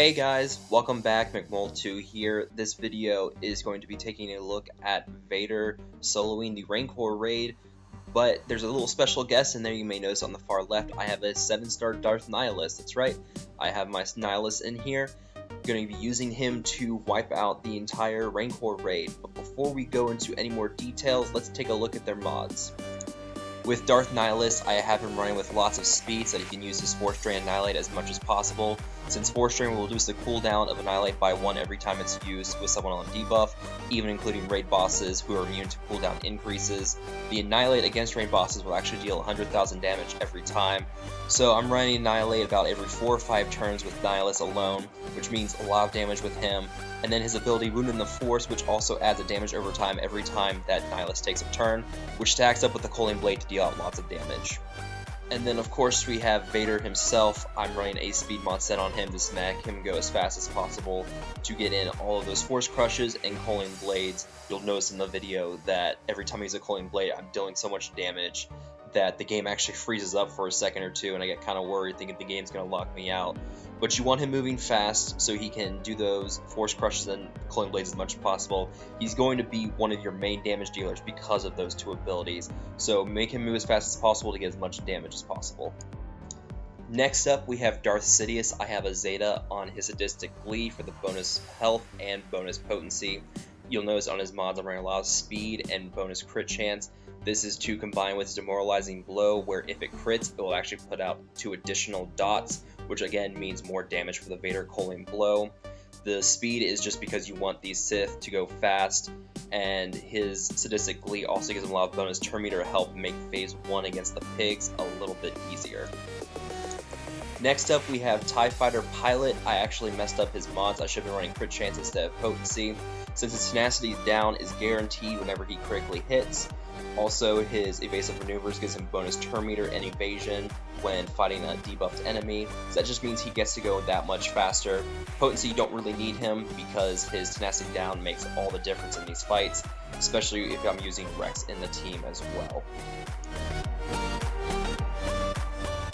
Hey guys, welcome back, McMole2 here. This video is going to be taking a look at Vader soloing the Rancor raid, but there's a little special guest in there. You may notice on the far left I have a 7-star Darth Nihilus. That's right, I have my Nihilus in here. I'm going to be using him to wipe out the entire Rancor raid, but before we go into any more details, let's take a look at their mods. With Darth Nihilus, I have him running with lots of speed so that he can use his Force Drain Annihilate as much as possible. Since Force Drain will reduce the cooldown of Annihilate by 1 every time it's used with someone on debuff, even including raid bosses who are immune to cooldown increases. The Annihilate against raid bosses will actually deal 100,000 damage every time. So I'm running Annihilate about every 4 or 5 turns with Nihilus alone, which means a lot of damage with him. And then his ability Wounded in the Force, which also adds a damage over time every time that Nihilus takes a turn, which stacks up with the Culling Blade to deal out lots of damage. And then of course we have Vader himself. I'm running a speed mod set on him to smack him go as fast as possible to get in all of those Force Crushes and Culling Blades. You'll notice in the video that every time I use a Culling Blade I'm dealing so much damage that the game actually freezes up for a second or two and I get kind of worried thinking the game's going to lock me out. But you want him moving fast so he can do those Force Crushes and Culling Blades as much as possible. He's going to be one of your main damage dealers because of those two abilities, so make him move as fast as possible to get as much damage as possible. Next up we have Darth Sidious. I have a Zader on his Sadistic Glee for the bonus health and bonus potency. You'll notice on his mods I'm running a lot of speed and bonus crit chance. This is to combine with Demoralizing Blow, where if it crits, it will actually put out 2 additional dots, which again means more damage for the Vader Culling Blow. The speed is just because you want these Sith to go fast, and his Sadistic Glee also gives him a lot of bonus turn meter to help make Phase 1 against the pigs a little bit easier. Next up we have TIE Fighter Pilot. I actually messed up his mods. I should be running crit chance instead of potency. Since his tenacity down is guaranteed whenever he critically hits. Also, his evasive maneuvers gives him bonus turn meter and evasion when fighting a debuffed enemy, so that just means he gets to go that much faster. Potency, you don't really need him because his tenacity down makes all the difference in these fights, especially if I'm using Rex in the team as well.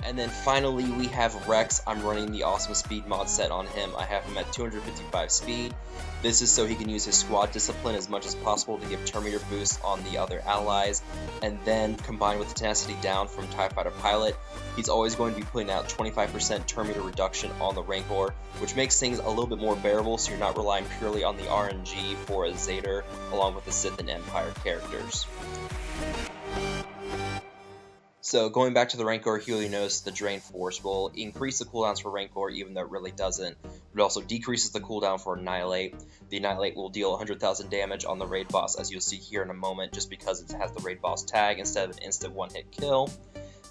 And then finally we have Rex. I'm running the Awesome Speed mod set on him. I have him at 255 speed. This is so he can use his squad discipline as much as possible to give turn meter boosts on the other allies, and then combined with the tenacity down from TIE Fighter Pilot, he's always going to be putting out 25% turn meter reduction on the Rancor, which makes things a little bit more bearable so you're not relying purely on the RNG for a Zader along with the Sith and Empire characters. So going back to the Rancor, here you notice the Drain Force will increase the cooldowns for Rancor even though it really doesn't. It also decreases the cooldown for Annihilate. The Annihilate will deal 100,000 damage on the raid boss, as you'll see here in a moment, just because it has the raid boss tag instead of an instant one-hit kill.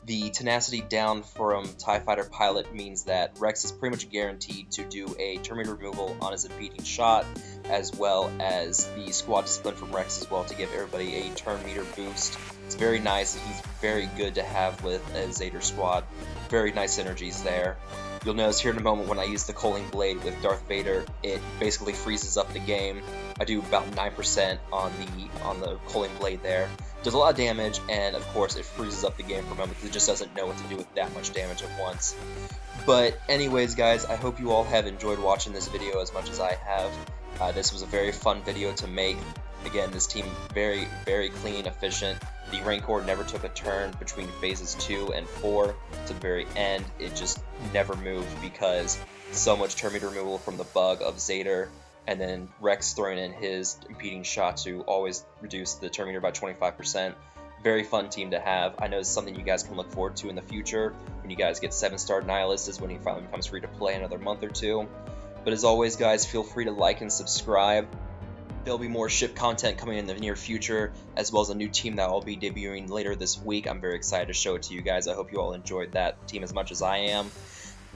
The tenacity down from TIE Fighter Pilot means that Rex is pretty much guaranteed to do a turn meter removal on his impeding shot, as well as the squad discipline from Rex as well to give everybody a turn meter boost. It's very nice. He's very good to have with a Zader squad. Very nice synergies there. You'll notice here in a moment when I use the Culling Blade with Darth Vader, it basically freezes up the game. I do about 9% on the Culling Blade there. Does a lot of damage, and of course it freezes up the game for a moment because it just doesn't know what to do with that much damage at once. But anyways guys, I hope you all have enjoyed watching this video as much as I have. This was a very fun video to make. Again, this team very, very clean, efficient. The Rancor never took a turn between phases 2 and 4 to the very end. It just never moved because so much turn meter removal from the bug of Zader, and then Rex throwing in his impeding shot to always reduce the turn meter by 25%. Very fun team to have. I know it's something you guys can look forward to in the future when you guys get 7-star Nihilus is when he finally becomes free to play in another month or two. But as always guys, feel free to like and subscribe. There'll be more ship content coming in the near future, as well as a new team that I'll be debuting later this week. I'm very excited to show it to you guys. I hope you all enjoyed that team as much as I am.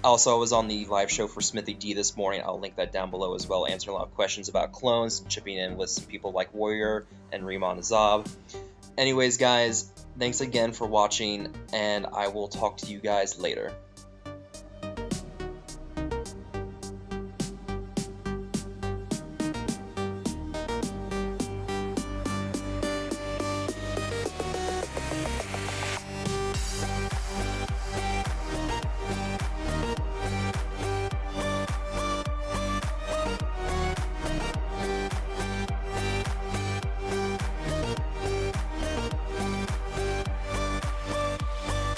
Also, I was on the live show for Smithy D this morning. I'll link that down below as well, answering a lot of questions about clones, chipping in with some people like Warrior and Riemann Azab. Anyways, guys, thanks again for watching, and I will talk to you guys later.